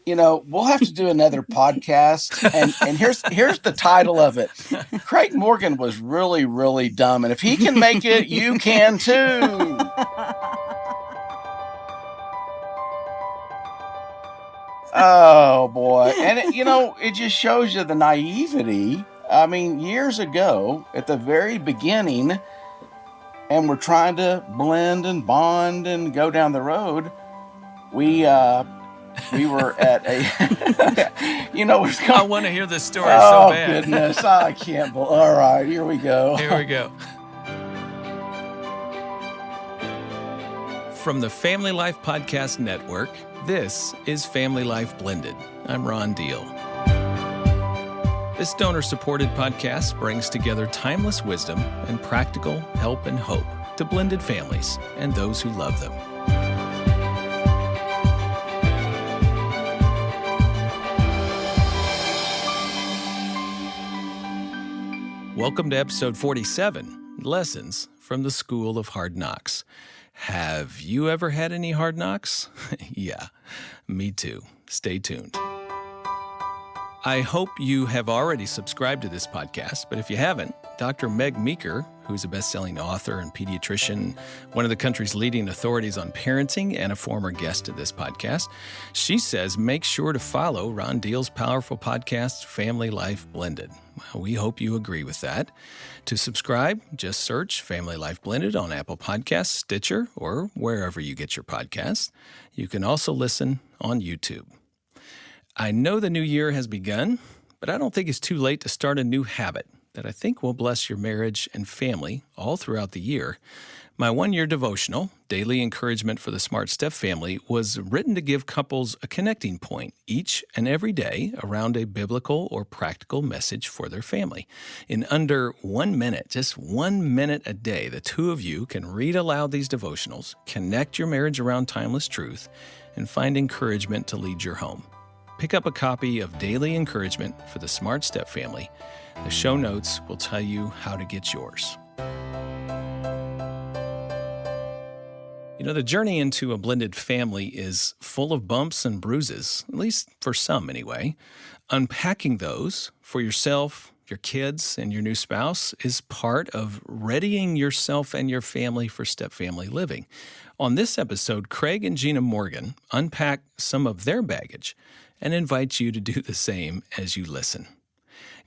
We'll have to do another podcast, and here's the title of it. Craig Morgan was really, really dumb, and if he can make it, you can too. Oh boy. And it just shows you the naivety. I mean, years ago, at the very beginning, and we're trying to blend and bond and go down the road, we were at a I want to hear this story so bad. Oh goodness, I can't believe. All right, here we go. Here we go. From the FamilyLife Podcast Network, this is FamilyLife Blended. I'm Ron Deal. This donor-supported podcast brings together timeless wisdom and practical help and hope to blended families and those who love them. Welcome to episode 47, Lessons from the School of Hard Knocks. Have you ever had any hard knocks? Yeah, me too. Stay tuned. I hope you have already subscribed to this podcast, but if you haven't, Dr. Meg Meeker, who's a best-selling author and pediatrician, one of the country's leading authorities on parenting and a former guest of this podcast, she says make sure to follow Ron Deal's powerful podcast, Family Life Blended. Well, we hope you agree with that. To subscribe, just search Family Life Blended on Apple Podcasts, Stitcher, or wherever you get your podcasts. You can also listen on YouTube. I know the new year has begun, but I don't think it's too late to start a new habit that I think will bless your marriage and family all throughout the year. My one-year devotional, Daily Encouragement for the Smart Step Family, was written to give couples a connecting point each and every day around a biblical or practical message for their family. In under 1 minute, just 1 minute a day, the two of you can read aloud these devotionals, connect your marriage around timeless truth, and find encouragement to lead your home. Pick up a copy of Daily Encouragement for the Smart Step Family. The show notes will tell you how to get yours. The journey into a blended family is full of bumps and bruises, at least for some anyway. Unpacking those for yourself, your kids, and your new spouse is part of readying yourself and your family for step-family living. On this episode, Craig and Gina Morgan unpack some of their baggage and invite you to do the same as you listen.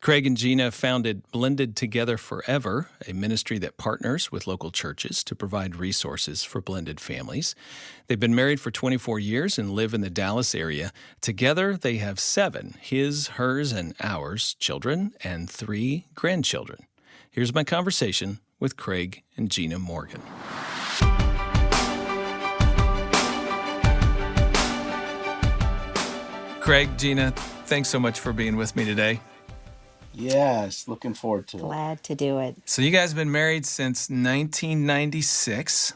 Craig and Gina founded Blended Together Forever, a ministry that partners with local churches to provide resources for blended families. They've been married for 24 years and live in the Dallas area. Together, they have 7 his, hers, and ours children and 3 grandchildren. Here's my conversation with Craig and Gina Morgan. Craig, Gina, thanks so much for being with me today. Yes, looking forward to it. Glad to do it. So you guys have been married since 1996.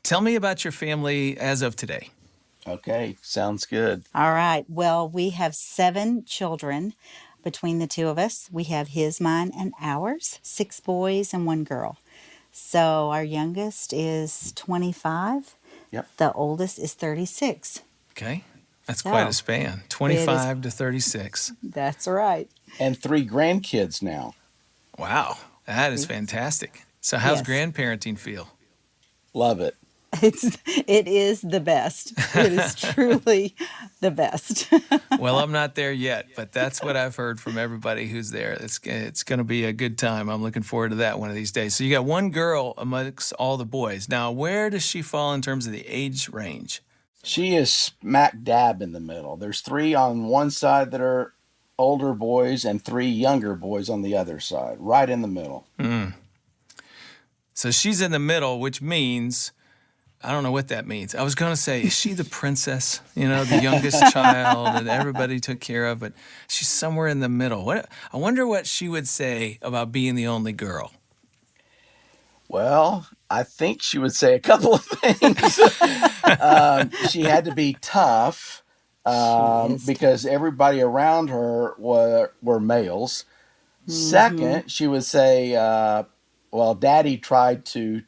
Tell me about your family as of today. Okay, sounds good. All right. Well, we have 7 children between the two of us. We have his, mine, and ours, 6 boys and 1 girl. So our youngest is 25. Yep. The oldest is 36. Okay. That's quite a span, 25 to 36. That's right. And 3 grandkids now. Wow, that is fantastic. So how's grandparenting feel? Love it. It is the best. It is truly the best. Well, I'm not there yet, but that's what I've heard from everybody who's there. It's going to be a good time. I'm looking forward to that one of these days. So you got 1 girl amongst all the boys. Now, where does she fall in terms of the age range? She is smack dab in the middle. There's 3 on one side that are older boys and 3 younger boys on the other side, right in the middle. Mm. So she's in the middle, which means, I don't know what that means. I was going to say, is she the princess, the youngest child that everybody took care of, but she's somewhere in the middle. I wonder what she would say about being the only girl. Well, I think she would say a couple of things. She had to be tough because everybody around her were males. Mm-hmm. Second, she would say, well, Daddy tried to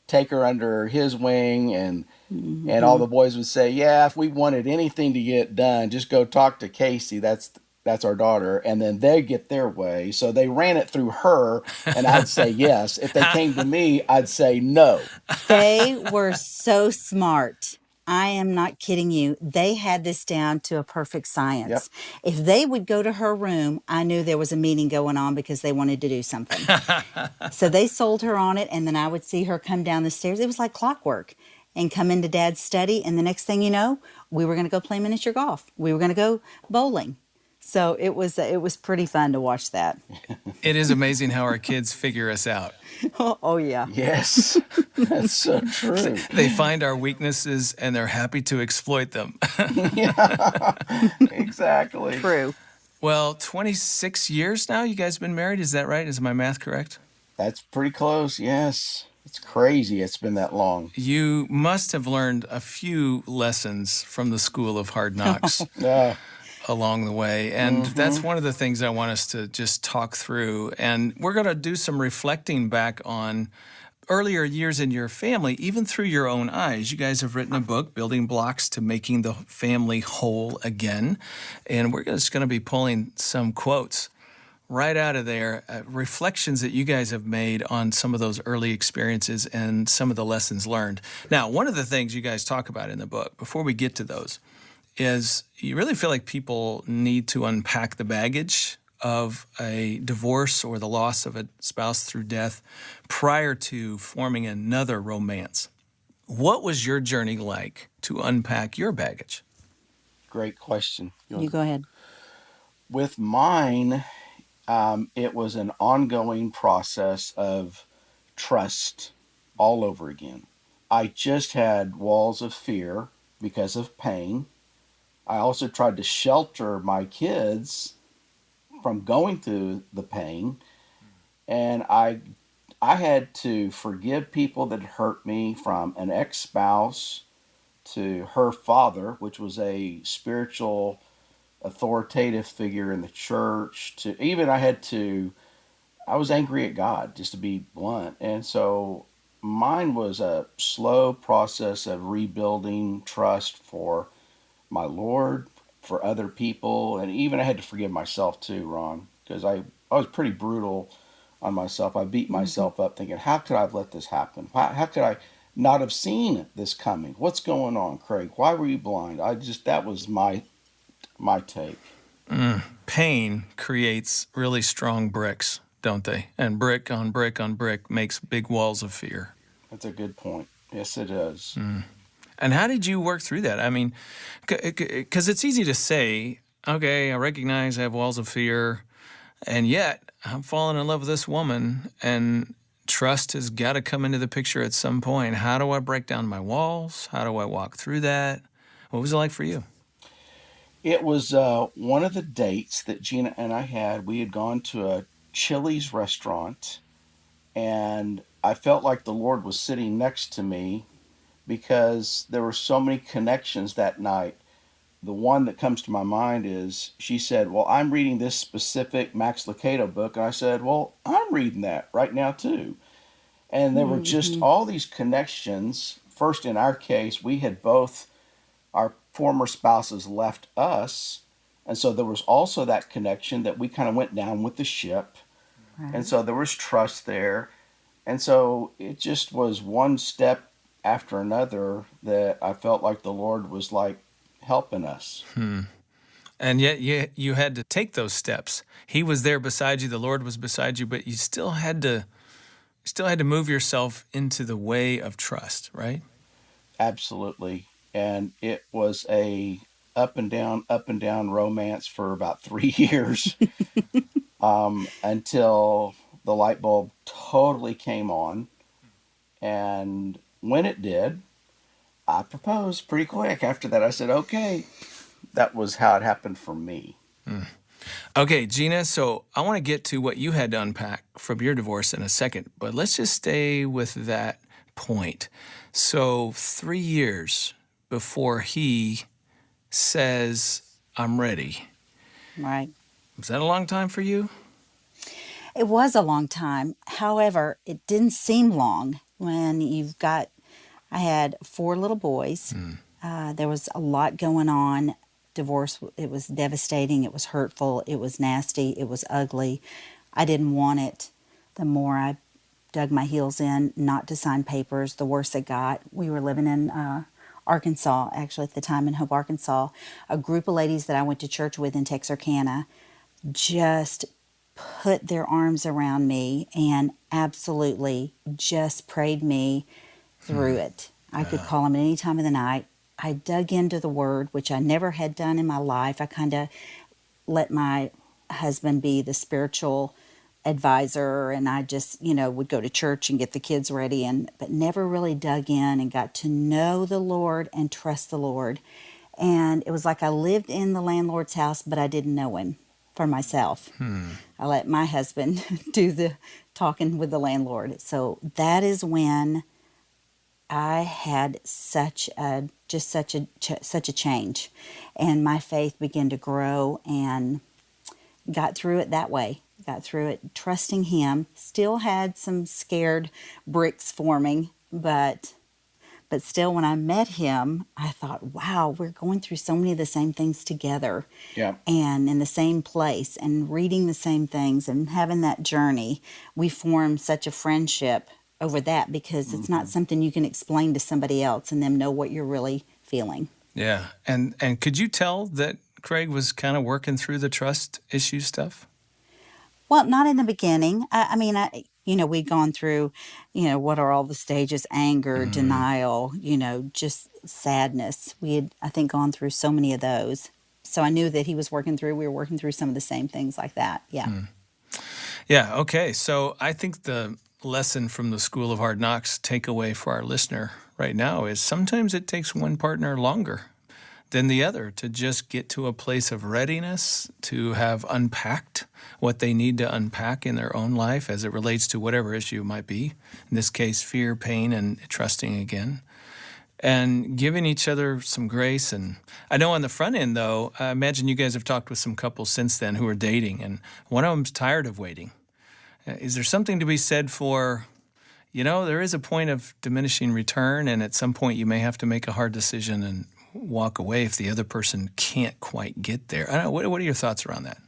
take her under his wing and And all the boys would say, "Yeah, if we wanted anything to get done, just go talk to Casey. That's our daughter." And then they get their way. So they ran it through her, and I'd say yes. If they came to me, I'd say no. They were so smart. I am not kidding you. They had this down to a perfect Yep. science. If they would go to her room, I knew there was a meeting going on because they wanted to do something. So they sold her on it, and then I would see her come down the stairs. It was like clockwork, and come into Dad's study. And the next thing you know, we were going to go play miniature golf. We were going to go bowling. So it was pretty fun to watch that. It is amazing how our kids figure us out. Oh yeah. Yes, that's so true. They find our weaknesses and they're happy to exploit them. Yeah, exactly. True. Well, 26 years now you guys been married. Is that right? Is my math correct? That's pretty close. Yes, it's crazy. It's been that long. You must have learned a few lessons from the school of hard knocks along the way. And that's one of the things I want us to just talk through. And we're going to do some reflecting back on earlier years in your family, even through your own eyes. You guys have written a book, Building Blocks to Making the Family Whole Again. And we're just going to be pulling some quotes right out of there, reflections that you guys have made on some of those early experiences and some of the lessons learned. Now, one of the things you guys talk about in the book, before we get to those, is you really feel like people need to unpack the baggage of a divorce or the loss of a spouse through death prior to forming another romance. What was your journey like to unpack your baggage? Great question. You go ahead. With mine, it was an ongoing process of trust all over again. I just had walls of fear because of pain. I also tried to shelter my kids from going through the pain. And I had to forgive people that hurt me, from an ex-spouse to her father, which was a spiritual authoritative figure in the church, to even I was angry at God, just to be blunt. And so mine was a slow process of rebuilding trust for my Lord, for other people, and even I had to forgive myself too, Ron, because I was pretty brutal on myself. I beat myself up thinking, how could I have let this happen? How could I not have seen this coming? What's going on, Craig? Why were you blind? That was my take. Pain creates really strong bricks, don't they? And brick on brick on brick makes big walls of fear. That's a good point. Yes, it does. And how did you work through that? I mean, because it's easy to say, okay, I recognize I have walls of fear, and yet I'm falling in love with this woman, and trust has got to come into the picture at some point. How do I break down my walls? How do I walk through that? What was it like for you? It was one of the dates that Gina and I had. We had gone to a Chili's restaurant, and I felt like the Lord was sitting next to me because there were so many connections that night. The one that comes to my mind is she said, "Well, I'm reading this specific Max Lucado book." And I said, "Well, I'm reading that right now too." And there were just all these connections. First, in our case, we had both, our former spouses left us. And so there was also that connection that we kind of went down with the ship. Right. And so there was trust there. And so it just was one step after another that I felt like the Lord was like helping us. And yet you had to take those steps. He was there beside you, the Lord was beside you, but you still had to move yourself into the way of trust, right? Absolutely. And it was a up and down romance for about 3 years until the light bulb totally came on. And when it did, I proposed pretty quick. After that, I said, okay. That was how it happened for me. Okay, Gina, so I want to get to what you had to unpack from your divorce in a second, but let's just stay with that point. So 3 years before he says, I'm ready. Right. Was that a long time for you? It was a long time. However, it didn't seem long when you've got I had 4 little boys. There was a lot going on. Divorce, it was devastating. It was hurtful. It was nasty. It was ugly. I didn't want it. The more I dug my heels in not to sign papers, the worse it got. We were living in Arkansas, actually, at the time in Hope, Arkansas. A group of ladies that I went to church with in Texarkana just put their arms around me and absolutely just prayed me through it. I could call them at any time of the night. I dug into the Word, which I never had done in my life. I kind of let my husband be the spiritual advisor, and I just, would go to church and get the kids ready, but never really dug in and got to know the Lord and trust the Lord. And it was like I lived in the landlord's house, but I didn't know him for myself. I let my husband do the talking with the landlord. So that is when I had such a change, and my faith began to grow, and got through it that way. Got through it trusting Him. Still had some scared bricks forming, but still, when I met Him, I thought, wow, we're going through so many of the same things together. Yeah. And in the same place, and reading the same things, and having that journey. We formed such a friendship over that, because it's not something you can explain to somebody else and them know what you're really feeling. Yeah. And could you tell that Craig was kind of working through the trust issue stuff? Well, not in the beginning. I mean, we'd gone through, what are all the stages? Anger, denial, just sadness. We had, I think, gone through so many of those. So I knew that we were working through some of the same things like that. Yeah. Yeah. Okay. So I think the lesson from the School of Hard Knocks takeaway for our listener right now is sometimes it takes one partner longer than the other to just get to a place of readiness to have unpacked what they need to unpack in their own life as it relates to whatever issue it might be. In this case, fear, pain, and trusting again. And giving each other some grace. And I know on the front end, though, I imagine you guys have talked with some couples since then who are dating, and one of them's tired of waiting. Is there something to be said for, there is a point of diminishing return, and at some point you may have to make a hard decision and walk away if the other person can't quite get there. I don't know, what are your thoughts around that?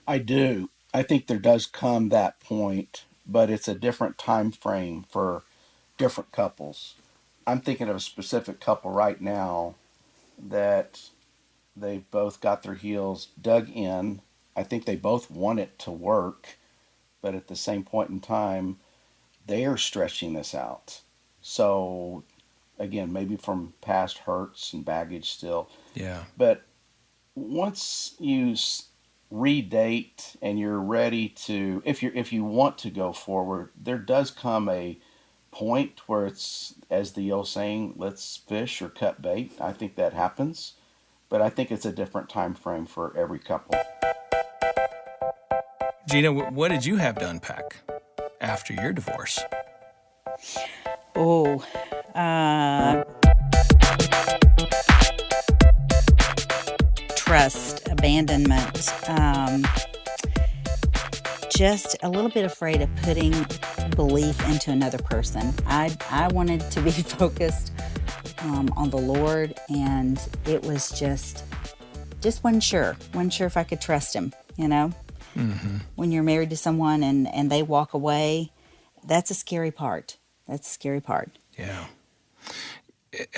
I do. I think there does come that point, but it's a different time frame for different couples. I'm thinking of a specific couple right now that they've both got their heels dug in. I think they both want it to work, but at the same point in time, they are stretching this out. So, again, maybe from past hurts and baggage still. Yeah. But once you redate and you're ready to, if you want to go forward, there does come a point where it's, as the old saying, let's fish or cut bait. I think that happens, but I think it's a different time frame for every couple. Gina, what did you have to unpack after your divorce? Oh, trust, abandonment, just a little bit afraid of putting belief into another person. I wanted to be focused on the Lord, and it was just wasn't sure if I could trust Him. When you're married to someone and they walk away, that's a scary part. Yeah.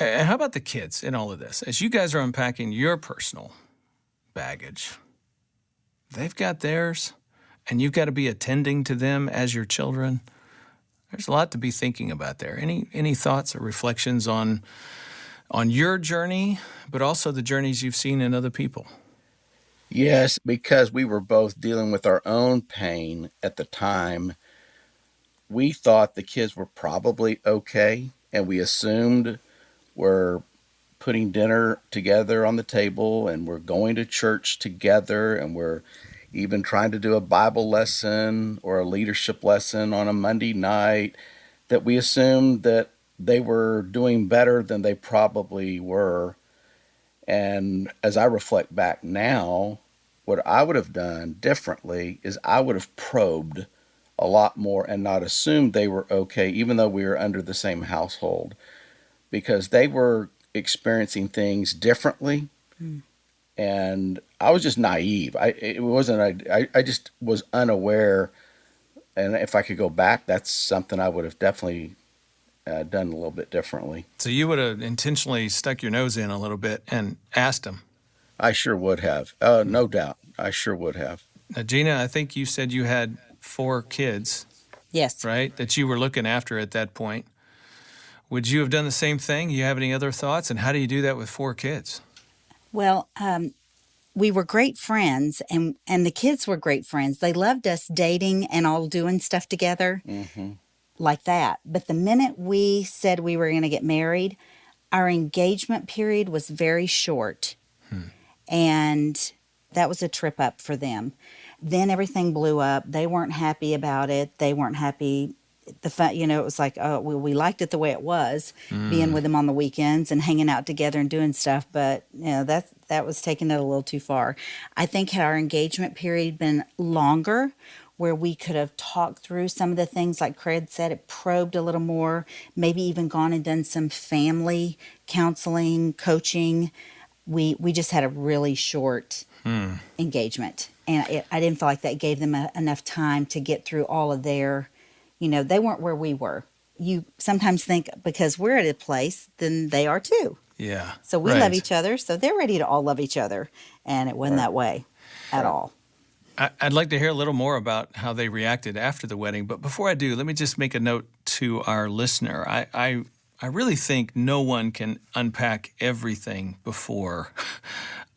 And how about the kids in all of this? As you guys are unpacking your personal baggage, they've got theirs, and you've got to be attending to them as your children. There's a lot to be thinking about there. Any thoughts or reflections on your journey, but also the journeys you've seen in other people? Yes, because we were both dealing with our own pain at the time. We thought the kids were probably okay, and we assumed we're putting dinner together on the table, and we're going to church together, and we're even trying to do a Bible lesson or a leadership lesson on a Monday night, that we assumed that they were doing better than they probably were. And as I reflect back now, what I would have done differently is I would have probed a lot more and not assumed they were okay, even though we were under the same household. because they were experiencing things differently, and I was just naive. It wasn't. I just was unaware. And if I could go back, that's something I would have definitely done a little bit differently. So you would have intentionally stuck your nose in a little bit and asked them. I sure would have. No doubt. I sure would have. Now, Gina, I think you said you had 4 kids, Yes. right, that you were looking after at that point. Would you have done the same thing? You have any other thoughts? And how do you do that with 4 kids? Well, we were great friends, and the kids were great friends. They loved us dating and all doing stuff together like that. But the minute we said we were going to get married, our engagement period was very short. And that was a trip up for them. Then everything blew up. They weren't happy about it. They weren't happy. It was like, oh, we liked it the way it was, being with them on the weekends and hanging out together and doing stuff. But that was taking it a little too far. I think had our engagement period been longer, where we could have talked through some of the things, like Craig said, it probed a little more, maybe even gone and done some family counseling, coaching. We just had a really short engagement, and I didn't feel like that gave them enough time to get through all of their. They weren't where we were. You sometimes think because we're at a place, then they are too. Yeah. So we love each other, so they're ready to all love each other. And it wasn't that way at all. I'd like to hear a little more about how they reacted after the wedding. But before I do, let me just make a note to our listener. I really think no one can unpack everything before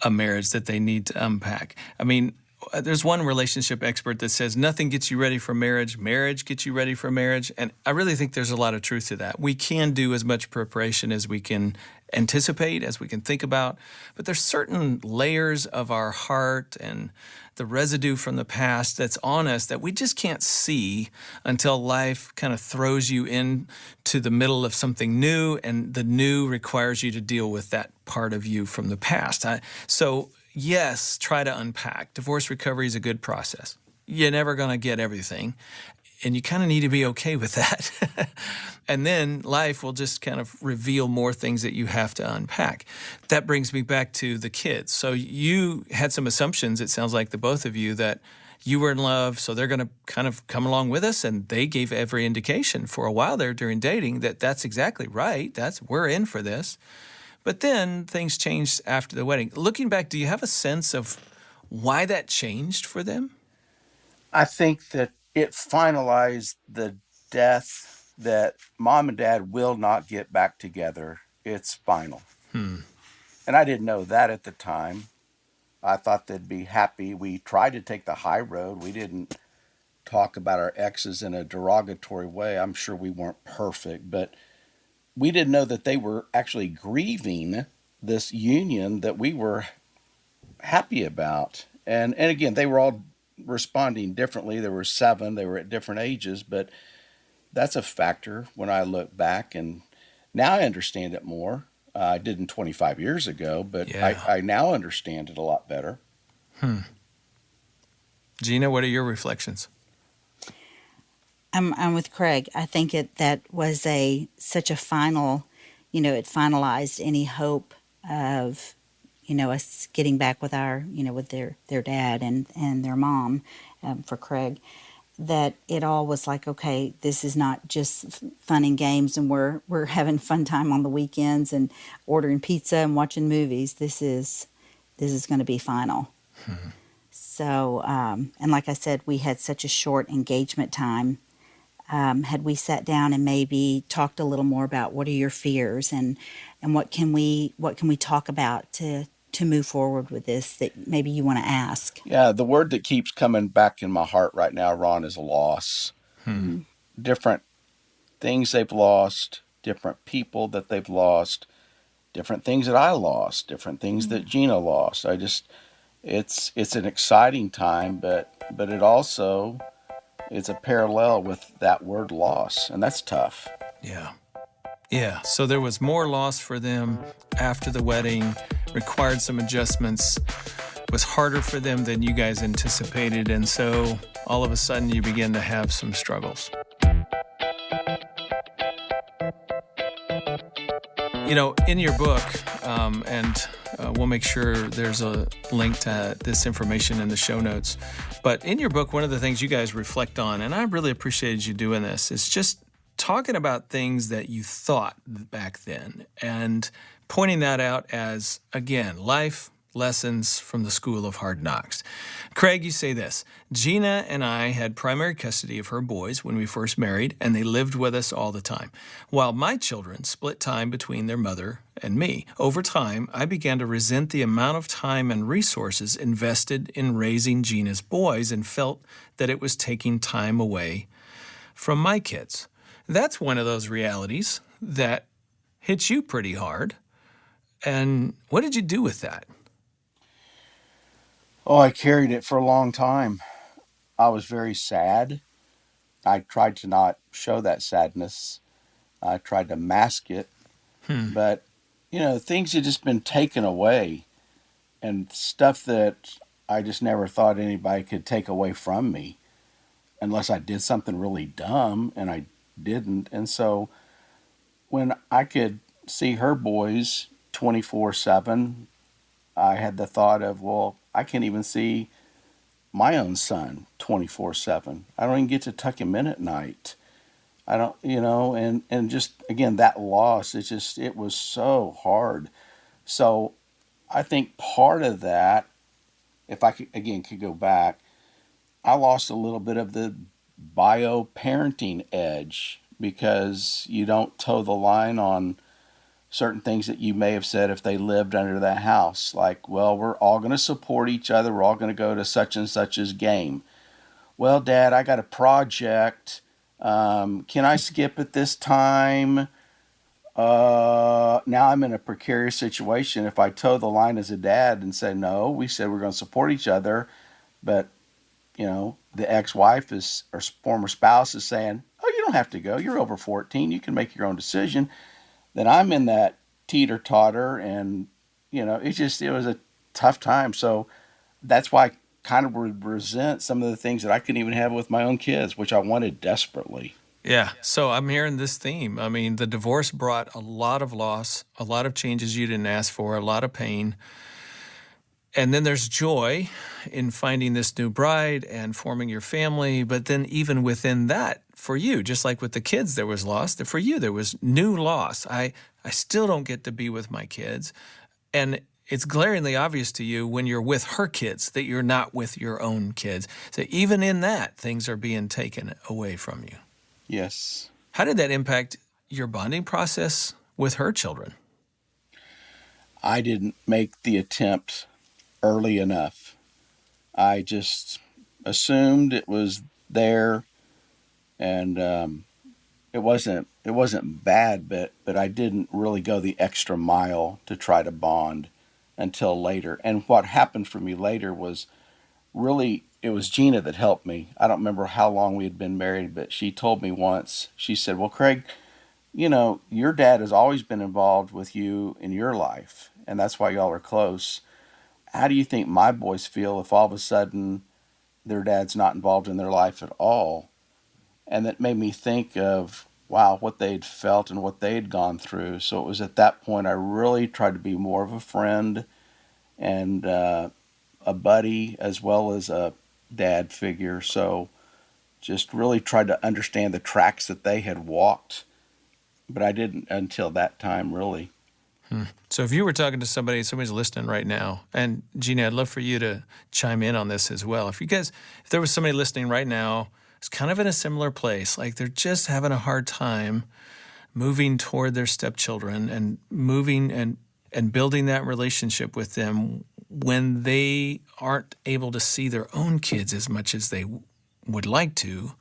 a marriage that they need to unpack. I mean, there's one relationship expert that says nothing gets you ready for marriage. Marriage gets you ready for marriage. And I really think there's a lot of truth to that. We can do as much preparation as we can anticipate, as we can think about. But there's certain layers of our heart and the residue from the past that's on us that we just can't see until life kind of throws you into the middle of something new, and the new requires you to deal with that part of you from the past. So yes, try to unpack. Divorce recovery is a good process. You're never going to get everything, and you kind of need to be okay with that. And then life will just kind of reveal more things that you have to unpack. That brings me back to the kids. So you had some assumptions, it sounds like the both of you, that you were in love, so they're going to kind of come along with us, and they gave every indication for a while there during dating that that's exactly right. We're in for this. But then things changed after the wedding. Looking back, do you have a sense of why that changed for them? I think that it finalized the death that mom and dad will not get back together. It's final. And I didn't know that at the time. I thought they'd be happy. We tried to take the high road. We didn't talk about our exes in a derogatory way. I'm sure we weren't perfect, but we didn't know that they were actually grieving this union that we were happy about. And again, they were all responding differently. There were 7. They were at different ages, but that's a factor when I look back. And now I understand it more. I didn't 25 years ago, but I now understand it a lot better. Gina, what are your reflections? I'm with Craig. I think that was such a final, it finalized any hope of, us getting back with with their dad and their mom, for Craig, that it all was like, okay, this is not just fun and games and we're having fun time on the weekends and ordering pizza and watching movies. This is going to be final. So, and like I said, we had such a short engagement time. Had we sat down and maybe talked a little more about what are your fears and what can we talk about to move forward with this that maybe you want to ask? Yeah, the word that keeps coming back in my heart right now, Ron, is loss. Different things they've lost, different people that they've lost, different things that I lost, different things that Gina lost. It's an exciting time, but it also is a parallel with that word loss, and that's tough. Yeah, so there was more loss for them after the wedding, required some adjustments, was harder for them than you guys anticipated, and so all of a sudden you begin to have some struggles. In your book, and we'll make sure there's a link to this information in the show notes, but in your book, one of the things you guys reflect on, and I really appreciated you doing this, is just talking about things that you thought back then and pointing that out as, again, life lessons from the School of Hard Knocks. Craig, you say this: Gina and I had primary custody of her boys when we first married, and they lived with us all the time, while my children split time between their mother and me. Over time, I began to resent the amount of time and resources invested in raising Gina's boys and felt that it was taking time away from my kids. That's one of those realities that hits you pretty hard. And what did you do with that? Oh, I carried it for a long time. I was very sad. I tried to not show that sadness. I tried to mask it. But, things had just been taken away, and stuff that I just never thought anybody could take away from me unless I did something really dumb, and I didn't. And so when I could see her boys 24/7, I had the thought of, well, I can't even see my own son 24/7. I don't even get to tuck him in at night. I don't, and just again, that loss, it was so hard. So I think part of that, if I could go back, I lost a little bit of the bio parenting edge because you don't toe the line on certain things that you may have said if they lived under that house. Like, well, we're all going to support each other. We're all going to go to such and such's game. Well, Dad, I got a project. Can I skip at this time? Now I'm in a precarious situation. If I toe the line as a dad and say, no, we said we're going to support each other, but, the ex-wife or former spouse is saying, oh, you don't have to go. You're over 14. You can make your own decision. Then I'm in that teeter-totter, and, it was a tough time. So that's why I kind of would resent some of the things that I couldn't even have with my own kids, which I wanted desperately. Yeah, so I'm hearing this theme. I mean, the divorce brought a lot of loss, a lot of changes you didn't ask for, a lot of pain. And then there's joy in finding this new bride and forming your family. But then even within that, for you, just like with the kids, there was loss. For you, there was new loss. I still don't get to be with my kids. And it's glaringly obvious to you when you're with her kids that you're not with your own kids. So even in that, things are being taken away from you. Yes. How did that impact your bonding process with her children? I didn't make the attempt early enough. I just assumed it was there, and it wasn't bad, but I didn't really go the extra mile to try to bond until later. And what happened for me later was really, it was Gina that helped me. I don't remember how long we had been married, but she told me once, she said, well, Craig, your dad has always been involved with you in your life, and that's why y'all are close. How do you think my boys feel if all of a sudden their dad's not involved in their life at all? And that made me think of, wow, what they'd felt and what they'd gone through. So it was at that point I really tried to be more of a friend and a buddy as well as a dad figure. So just really tried to understand the tracks that they had walked, but I didn't until that time, really. So if you were talking to somebody's listening right now, and Gina, I'd love for you to chime in on this as well. If there was somebody listening right now, it's kind of in a similar place, like they're just having a hard time moving toward their stepchildren and moving and building that relationship with them when they aren't able to see their own kids as much as they would like to.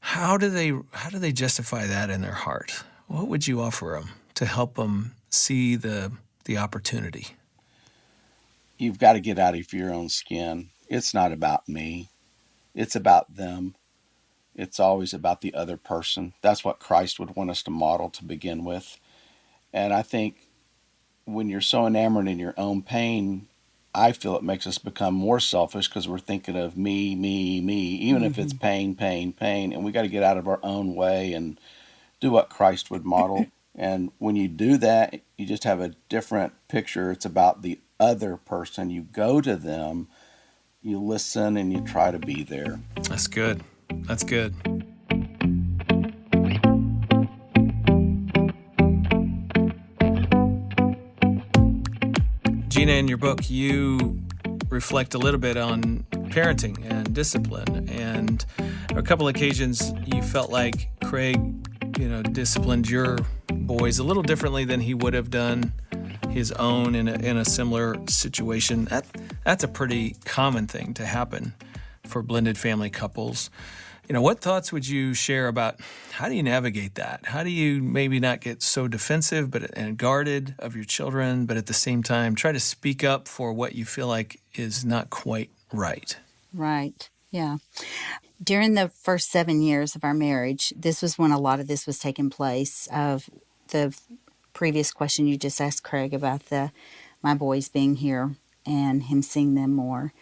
How do they justify that in their heart? What would you offer them to help them see the opportunity? You've got to get out of your own skin. It's not about me. It's about them. It's always about the other person. That's what Christ would want us to model to begin with. And I think when you're so enamored in your own pain, I feel it makes us become more selfish because we're thinking of me, even if it's pain. And we got to get out of our own way and do what Christ would model. And when you do that, you just have a different picture. It's about the other person. You go to them, you listen, and you try to be there. That's good. That's good. Gina, in your book, you reflect a little bit on parenting and discipline. And on a couple occasions, you felt like Craig, disciplined your boys a little differently than he would have done his own in a similar situation. That's a pretty common thing to happen for blended family couples. What thoughts would you share about how do you navigate that? How do you maybe not get so defensive and guarded of your children, but at the same time try to speak up for what you feel like is not quite right? Right. Yeah. During the first 7 years of our marriage, this was when a lot of this was taking place, of the previous question you just asked Craig about my boys being here and him seeing them more.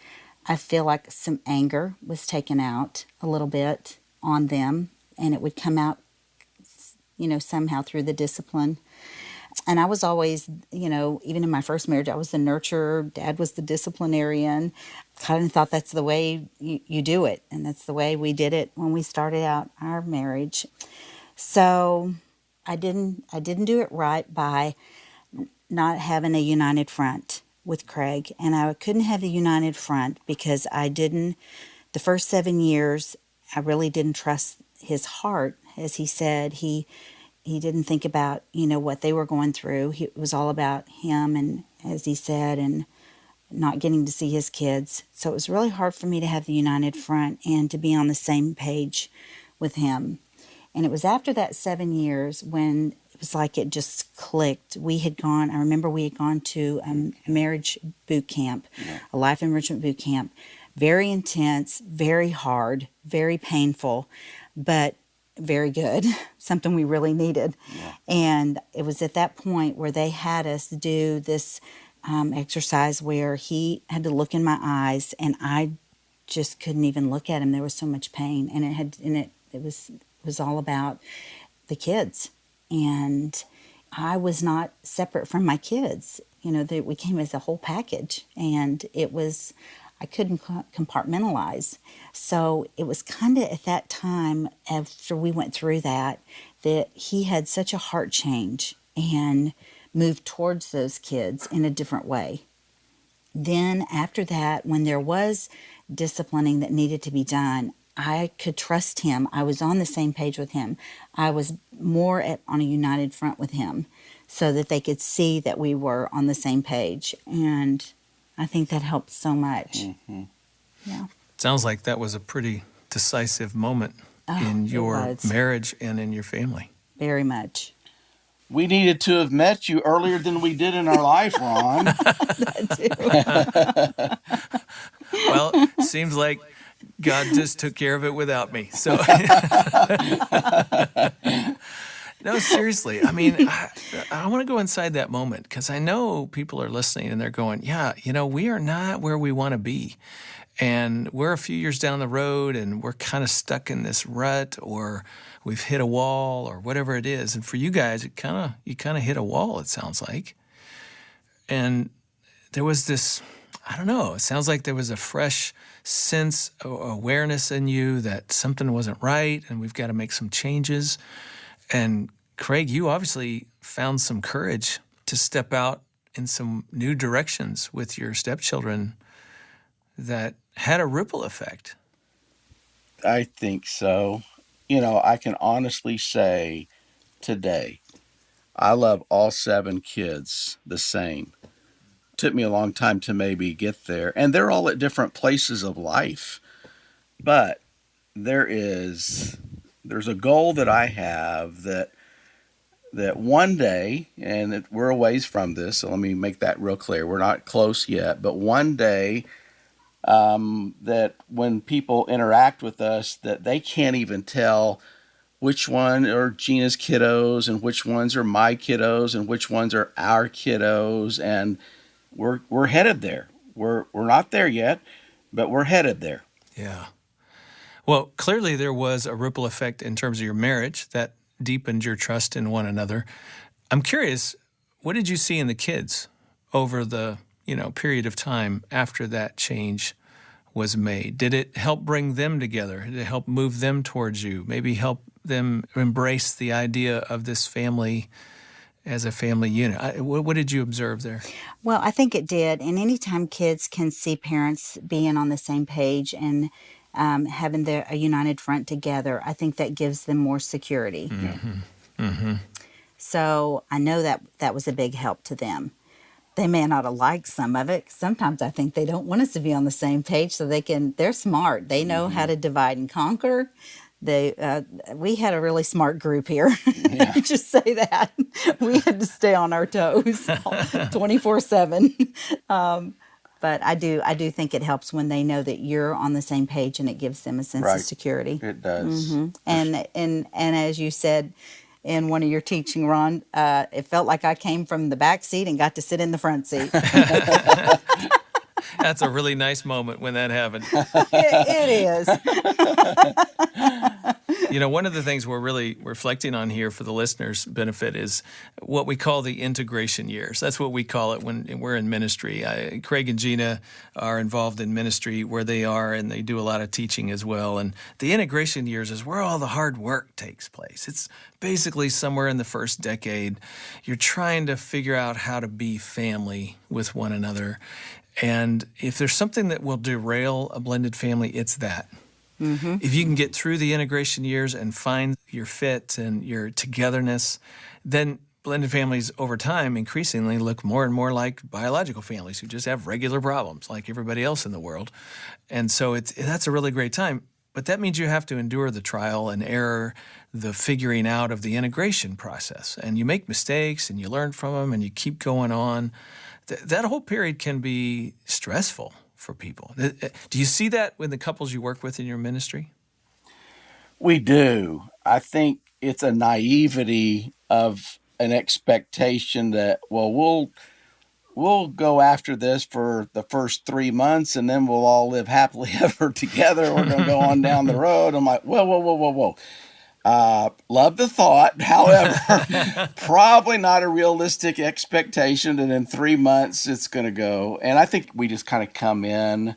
I feel like some anger was taken out a little bit on them, and it would come out, somehow through the discipline. And I was always, even in my first marriage, I was the nurturer. Dad was the disciplinarian. Kind of thought that's the way you do it. And that's the way we did it when we started out our marriage. So I didn't do it right by not having a united front with Craig. And I couldn't have a united front because the first 7 years, I really didn't trust his heart. As he said, he didn't think about, what they were going through. It was all about him, and as he said, and not getting to see his kids. So it was really hard for me to have the united front and to be on the same page with him. And it was after that 7 years when it was like it just clicked. I remember we had gone to a marriage boot camp, a life enrichment boot camp. Very intense, very hard, very painful, but very good, something we really needed. Yeah. And it was at that point where they had us do this exercise where he had to look in my eyes, and I just couldn't even look at him. There was so much pain, and it was all about the kids. And I was not separate from my kids. We came as a whole package, and I couldn't compartmentalize. So it was kind of at that time, after we went through that he had such a heart change and moved towards those kids in a different way. Then after that, when there was disciplining that needed to be done, I could trust him. I was on the same page with him. I was more on a united front with him so that they could see that we were on the same page. And I think that helped so much. Mm-hmm. Yeah. Sounds like that was a pretty decisive moment in your marriage and in your family. Very much. We needed to have met you earlier than we did in our life, Ron. Well, seems like God just took care of it without me. So, no, seriously. I mean, I want to go inside that moment because I know people are listening and they're going, yeah, we are not where we want to be. And we're a few years down the road and we're kind of stuck in this rut, or we've hit a wall, or whatever it is. And for you guys, you kind of hit a wall, it sounds like. And there was this, I don't know, it sounds like there was a fresh sense of awareness in you that something wasn't right and we've got to make some changes. And Craig, you obviously found some courage to step out in some new directions with your stepchildren that had a ripple effect. I think so. I can honestly say today, I love all 7 kids the same. Took me a long time to maybe get there. And they're all at different places of life. But there's a goal that I have that one day, and we're a ways from this, so let me make that real clear. We're not close yet, but one day that when people interact with us, that they can't even tell which one are Gina's kiddos and which ones are my kiddos and which ones are our kiddos. And we're headed there. We're not there yet, but we're headed there. Yeah. Well, clearly there was a ripple effect in terms of your marriage that deepened your trust in one another. I'm curious, what did you see in the kids over the, period of time after that change was made? Did it help bring them together? Did it help move them towards you? Maybe help them embrace the idea of this family as a family unit? What did you observe there? Well, I think it did. And anytime kids can see parents being on the same page and having a united front together, I think that gives them more security. So I know that was a big help to them. They may not have liked some of it. Sometimes I think they don't want us to be on the same page, so they're smart. They know how to divide and conquer. We had a really smart group here. Yeah. Just say that. We had to stay on our toes 24/7. But I do think it helps when they know that you're on the same page, and it gives them a sense of security. It does. And as you said in one of your teaching, Ron, it felt like I came from the back seat and got to sit in the front seat. That's a really nice moment when that happened. It is. One of the things we're really reflecting on here for the listeners' benefit is what we call the integration years. That's what we call it when we're in ministry. Craig and Gina are involved in ministry where they are, and they do a lot of teaching as well. And the integration years is where all the hard work takes place. It's basically somewhere in the first decade. You're trying to figure out how to be family with one another. And if there's something that will derail a blended family, it's that. If you can get through the integration years and find your fit and your togetherness, then blended families over time increasingly look more and more like biological families who just have regular problems like everybody else in the world. And so that's a really great time. But that means you have to endure the trial and error, the figuring out of the integration process. And you make mistakes and you learn from them and you keep going on. That whole period can be stressful for people. Do you see that with the couples you work with in your ministry? We do. I think it's a naivety of an expectation that, well, we'll go after this for the first 3 months and then we'll all live happily ever together. We're going to go on down the road. I'm like, whoa. Love the thought. However, probably not a realistic expectation that in 3 months it's going to go. And I think we just kind of come in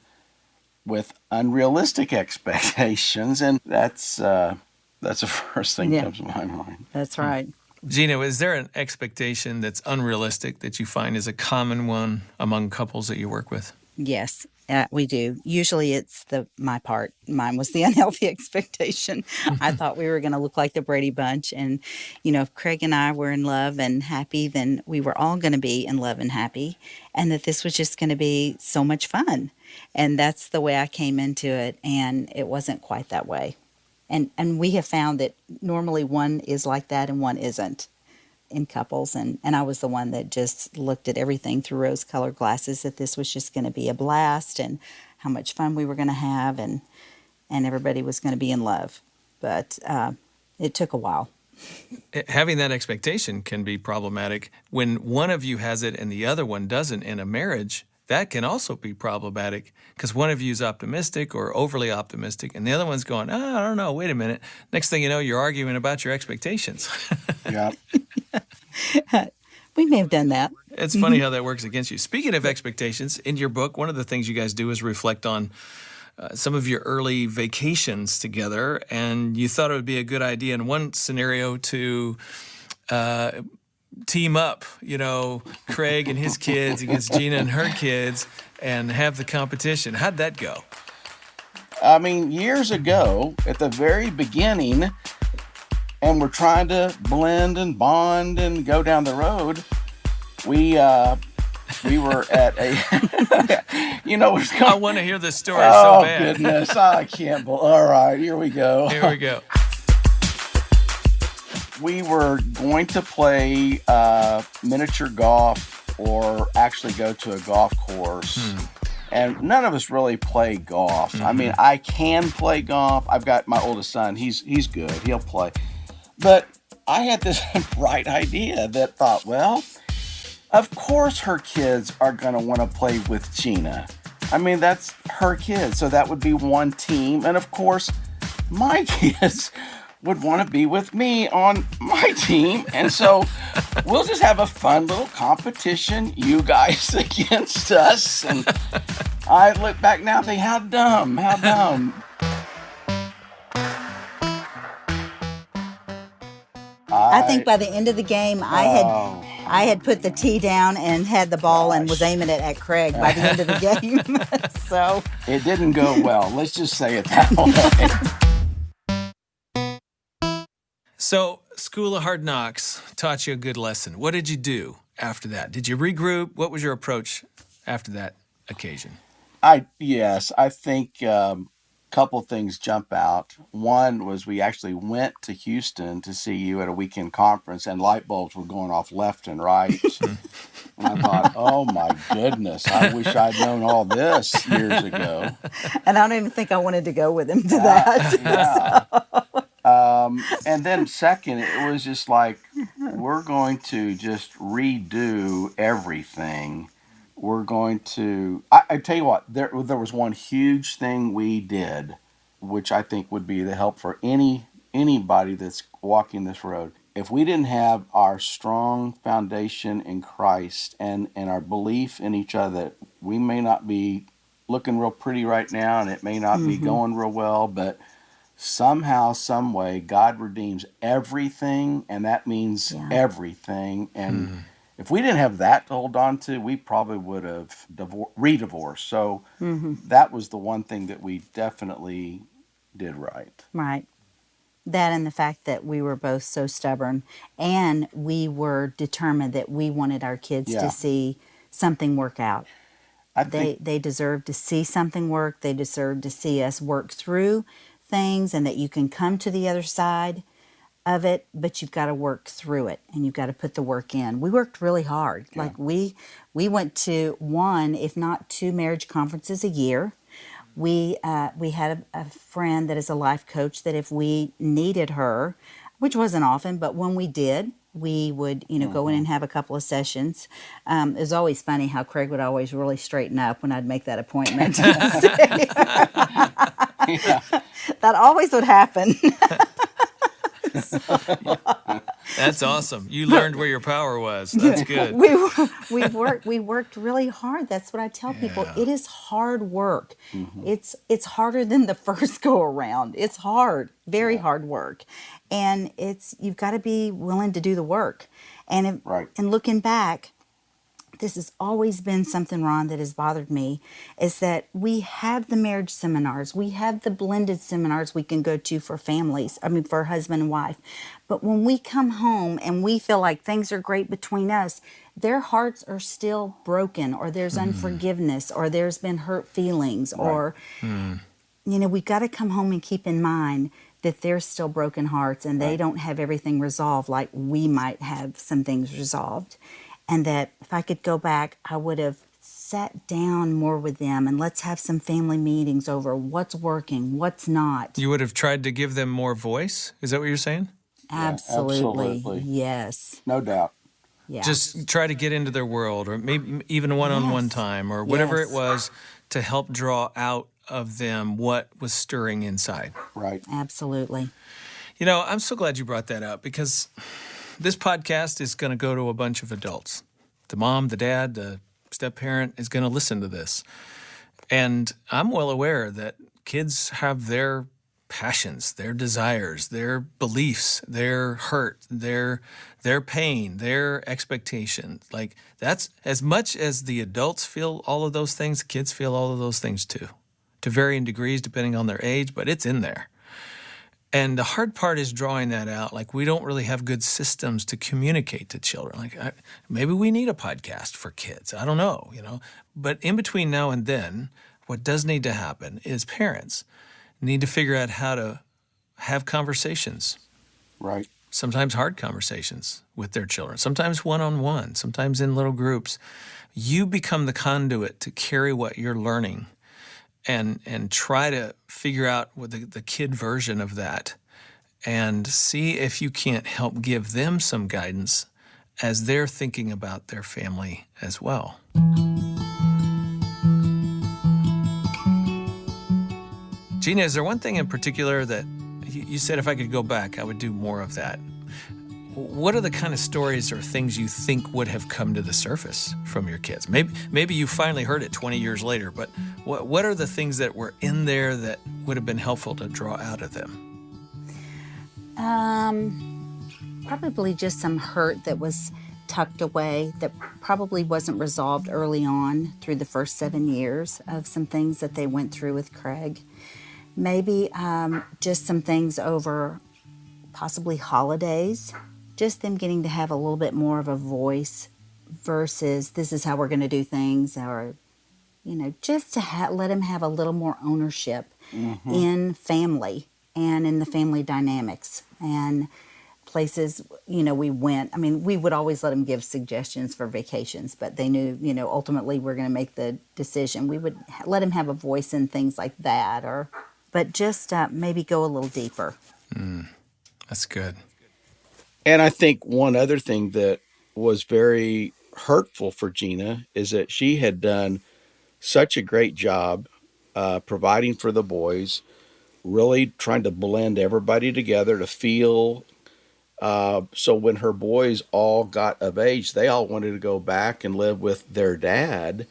with unrealistic expectations. And that's the first thing that comes to my mind. That's right. Gina, is there an expectation that's unrealistic that you find is a common one among couples that you work with? Yes, we do. Usually it's my part. Mine was the unhealthy expectation. I thought we were going to look like the Brady Bunch. And, if Craig and I were in love and happy, then we were all going to be in love and happy. And that this was just going to be so much fun. And that's the way I came into it. And it wasn't quite that way. And we have found that normally one is like that and one isn't in couples. And I was the one that just looked at everything through rose-colored glasses, that this was just going to be a blast and how much fun we were going to have and everybody was going to be in love. But it took a while. Having that expectation can be problematic. When one of you has it and the other one doesn't in a marriage, that can also be problematic because one of you is optimistic or overly optimistic and the other one's going, I don't know, wait a minute. Next thing you know, you're arguing about your expectations. Yeah. We may have done that. It's funny how that works against you. Speaking of expectations, in your book, one of the things you guys do is reflect on some of your early vacations together, and you thought it would be a good idea in one scenario to team up, Craig and his kids against Gina and her kids and have the competition. How'd that go? I mean, years ago, at the very beginning, and we're trying to blend and bond and go down the road, we were at a, I want to hear this story so oh, bad. Goodness, I can't believe. All right, here we go. Here we go. We were going to play miniature golf or actually go to a golf course. And none of us really play golf. I mean, I can play golf. I've got my oldest son. He's good. He'll play. But I had this bright idea that thought, well, of course her kids are going to want to play with Gina. I mean, that's her kids. So that would be one team. And of course, my kids would want to be with me on my team. And so we'll just have a fun little competition, you guys against us. And I look back now and think, how dumb, how dumb. I think by the end of the game, I had put the tee down and had the ball and was aiming it at Craig by the end of the game. So it didn't go well. Let's just say it that way. So, School of Hard Knocks taught you a good lesson. What did you do after that? Did you regroup? What was your approach after that occasion? Yes, I think couple things jump out. One was we actually went to Houston to see you at a weekend conference, and light bulbs were going off left and right. And I thought, oh my goodness, I wish I'd known all this years ago. And I don't even think I wanted to go with him to that. Yeah. And then second, it was just like, we're going to just redo everything. We're going to, I tell you what, there was one huge thing we did, which I think would be the help for anybody that's walking this road. If we didn't have our strong foundation in Christ and our belief in each other, we may not be looking real pretty right now, and it may not be going real well, but somehow, some way, God redeems everything, and that means everything. And if we didn't have that to hold on to, we probably would have re-divorced. So that was the one thing that we definitely did right. Right. That and the fact that we were both so stubborn, and we were determined that we wanted our kids to see something work out. They deserve to see something work. They deserve to see us work through things, and that you can come to the other side of it, but you've got to work through it, and you've got to put the work in. We worked really hard. Yeah. Like we went to one, if not two, marriage conferences a year. We had a friend that is a life coach that if we needed her, which wasn't often, but when we did, we would go in and have a couple of sessions. It was always funny how Craig would always really straighten up when I'd make that appointment. That always would happen. That's awesome. You learned where your power was. That's good. We worked really hard. That's what I tell people. It is hard work. It's harder than the first go around. It's hard, very hard work, and you've got to be willing to do the work. And and looking back, this has always been something, Ron, that has bothered me, is that we have the marriage seminars. We have the blended seminars we can go to for families, for husband and wife. But when we come home and we feel like things are great between us, their hearts are still broken, or there's unforgiveness, or there's been hurt feelings, or, we've got to come home and keep in mind that they're still broken hearts, and they don't have everything resolved like we might have some things resolved. And that if I could go back, I would have sat down more with them and let's have some family meetings over what's working, what's not. You would have tried to give them more voice? Is that what you're saying? Absolutely. Yes. No doubt. Yeah. Just try to get into their world, or maybe even one-on-one time, or whatever it was, to help draw out of them what was stirring inside. Right. Absolutely. I'm so glad you brought that up, because this podcast is going to go to a bunch of adults. The mom, the dad, the step-parent is going to listen to this. And I'm well aware that kids have their passions, their desires, their beliefs, their hurt, their pain, their expectations. Like, that's as much as the adults feel all of those things, kids feel all of those things too, to varying degrees depending on their age, but it's in there. And the hard part is drawing that out. Like, we don't really have good systems to communicate to children. Like, maybe we need a podcast for kids. I don't know, But in between now and then, what does need to happen is parents need to figure out how to have conversations. Right. Sometimes hard conversations with their children. Sometimes one-on-one. Sometimes in little groups. You become the conduit to carry what you're learning and try to figure out what the kid version of that, and see if you can't help give them some guidance as they're thinking about their family as well. Gina, is there one thing in particular that you said if I could go back, I would do more of that. What are the kind of stories or things you think would have come to the surface from your kids? Maybe you finally heard it 20 years later, but what are the things that were in there that would have been helpful to draw out of them? Probably just some hurt that was tucked away that probably wasn't resolved early on through the first 7 years of some things that they went through with Craig. Maybe just some things over possibly holidays, just them getting to have a little bit more of a voice versus this is how we're going to do things, or, just to let him have a little more ownership in family and in the family dynamics and places, we went. I mean, we would always let them give suggestions for vacations, but they knew, ultimately we're going to make the decision. We would let him have a voice in things like that, but just maybe go a little deeper. That's good. And I think one other thing that was very hurtful for Gina is that she had done such a great job providing for the boys, really trying to blend everybody together to feel. So when her boys all got of age, they all wanted to go back and live with their dad.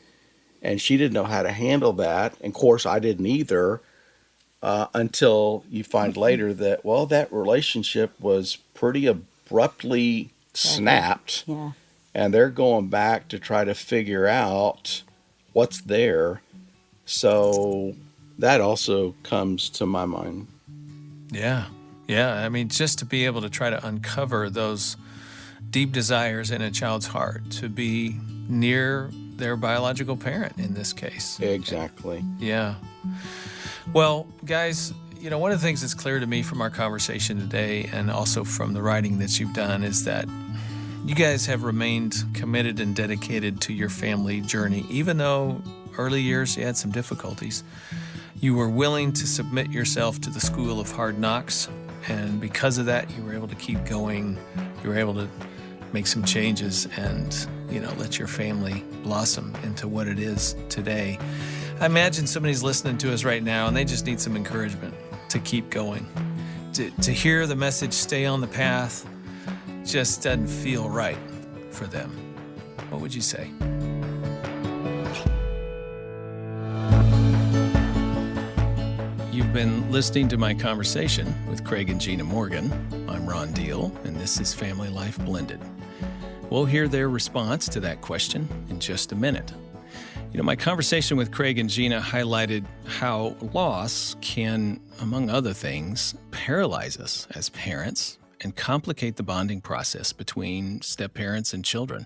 And she didn't know how to handle that. And of course, I didn't either. Until you find later that, that relationship was pretty abruptly snapped. Yeah. And they're going back to try to figure out what's there. So that also comes to my mind. Yeah. I mean, just to be able to try to uncover those deep desires in a child's heart, to be near their biological parent in this case. Exactly. Yeah. Well, guys, one of the things that's clear to me from our conversation today and also from the writing that you've done is that you guys have remained committed and dedicated to your family journey. Even though early years you had some difficulties, you were willing to submit yourself to the school of hard knocks. And because of that, you were able to keep going. You were able to make some changes and, let your family blossom into what it is today. I imagine somebody's listening to us right now and they just need some encouragement to keep going. To hear the message, stay on the path, just doesn't feel right for them. What would you say? You've been listening to my conversation with Craig and Gina Morgan. I'm Ron Deal, and this is Family Life Blended. We'll hear their response to that question in just a minute. My conversation with Craig and Gina highlighted how loss can, among other things, paralyze us as parents and complicate the bonding process between step-parents and children.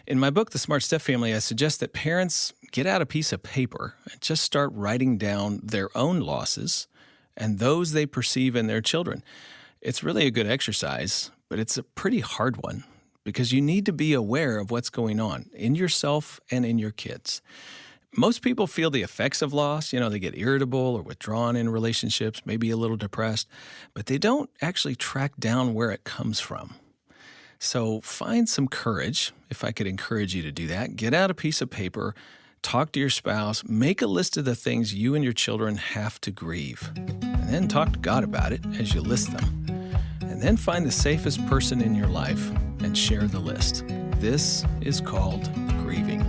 In my book, The Smart Step Family, I suggest that parents get out a piece of paper and just start writing down their own losses and those they perceive in their children. It's really a good exercise, but it's a pretty hard one because you need to be aware of what's going on in yourself and in your kids. Most people feel the effects of loss. They get irritable or withdrawn in relationships, maybe a little depressed, but they don't actually track down where it comes from. So find some courage, if I could encourage you to do that. Get out a piece of paper, talk to your spouse, make a list of the things you and your children have to grieve, and then talk to God about it as you list them. And then find the safest person in your life and share the list. This is called grieving.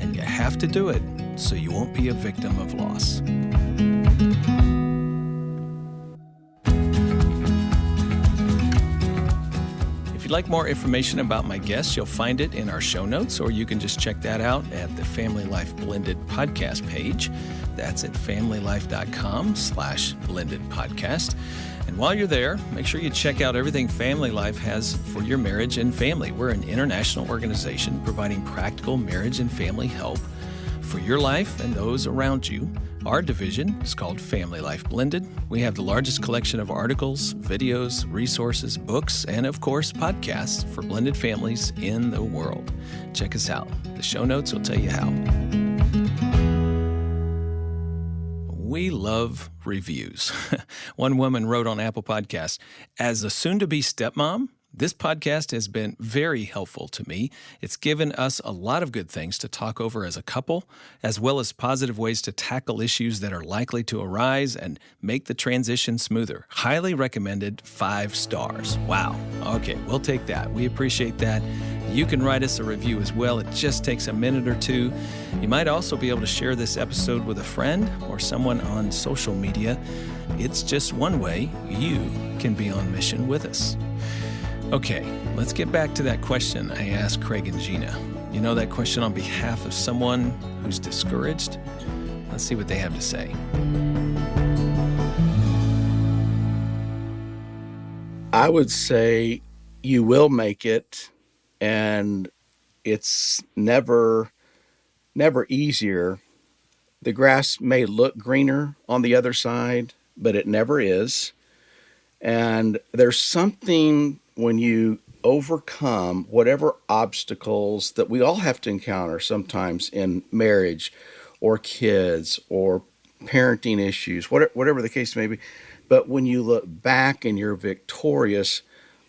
And you have to do it so you won't be a victim of loss. If you'd like more information about my guests, you'll find it in our show notes, or you can just check that out at the Family Life Blended podcast page. That's at familylife.com/blended podcast. And while you're there, make sure you check out everything Family Life has for your marriage and family. We're an international organization providing practical marriage and family help for your life and those around you. Our division is called Family Life Blended. We have the largest collection of articles, videos, resources, books, and of course, podcasts for blended families in the world. Check us out. The show notes will tell you how. We love reviews. One woman wrote on Apple Podcasts, as a soon-to-be stepmom, This podcast has been very helpful to me. It's given us a lot of good things to talk over as a couple, as well as positive ways to tackle issues that are likely to arise and make the transition smoother. Highly recommended, 5 stars. Wow. Okay, we'll take that. We appreciate that. You can write us a review as well. It just takes a minute or two. You might also be able to share this episode with a friend or someone on social media. It's just one way you can be on mission with us. Okay, let's get back to that question I asked Craig and Gina. You know, that question on behalf of someone who's discouraged? Let's see what they have to say. I would say you will make it, and it's never easier. The grass may look greener on the other side, but it never is. And there's something when you overcome whatever obstacles that we all have to encounter sometimes in marriage or kids or parenting issues, whatever the case may be. But when you look back and you're victorious,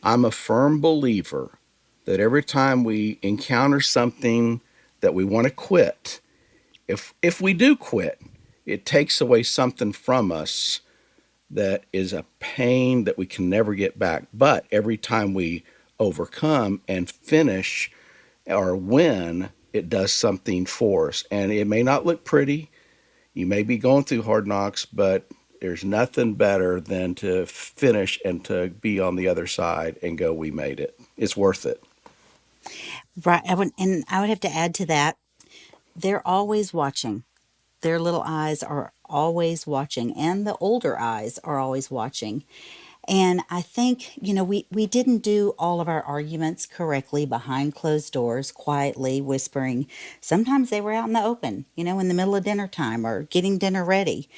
I'm a firm believer that every time we encounter something that we want to quit, if we do quit, it takes away something from us that is a pain that we can never get back. But every time we overcome and finish or win, it does something for us. And it may not look pretty. You may be going through hard knocks, but there's nothing better than to finish and to be on the other side and go, we made it. It's worth it. Right. I would have to add to that, they're always watching. Their little eyes are always watching, and the older eyes are always watching. And I think, we didn't do all of our arguments correctly behind closed doors, quietly whispering. Sometimes they were out in the open, in the middle of dinner time or getting dinner ready.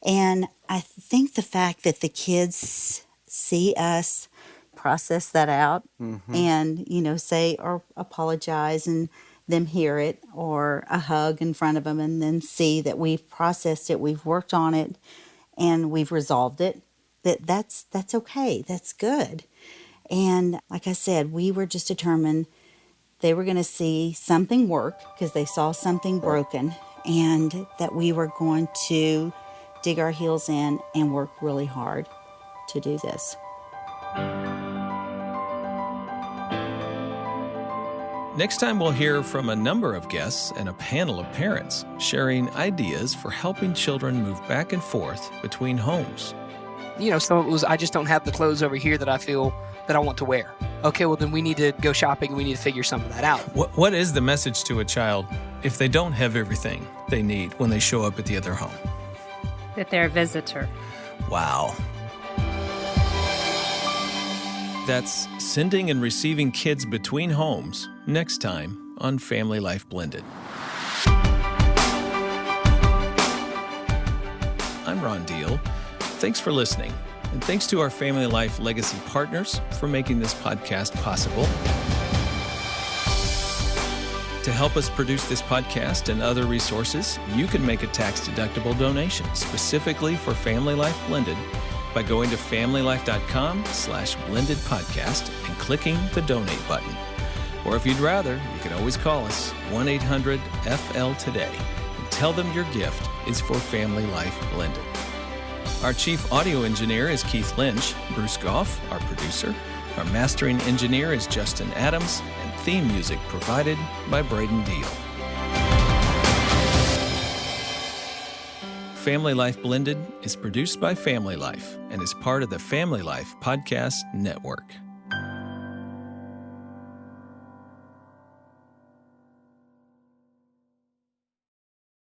And I think the fact that the kids see us process that out and, say or apologize and them hear it, or a hug in front of them and then see that we've processed it, we've worked on it, and we've resolved it, that's okay, that's good. And like I said, we were just determined they were going to see something work because they saw something broken, and that we were going to dig our heels in and work really hard to do this. Next time, we'll hear from a number of guests and a panel of parents sharing ideas for helping children move back and forth between homes. Some of it was, I just don't have the clothes over here that I feel that I want to wear. Okay, well, then we need to go shopping and we need to figure some of that out. What is the message to a child if they don't have everything they need when they show up at the other home? That they're a visitor. Wow. That's sending and receiving kids between homes next time on Family Life Blended. I'm Ron Deal. Thanks for listening. And thanks to our Family Life Legacy partners for making this podcast possible. To help us produce this podcast and other resources, you can make a tax-deductible donation specifically for Family Life Blended by going to familylife.com/blended podcast and clicking the donate button. Or if you'd rather, you can always call us 1-800-FL-TODAY and tell them your gift is for Family Life Blended. Our chief audio engineer is Keith Lynch. Bruce Goff, our producer. Our mastering engineer is Justin Adams, and theme music provided by Braden Deal. Family Life Blended is produced by Family Life and is part of the Family Life Podcast Network.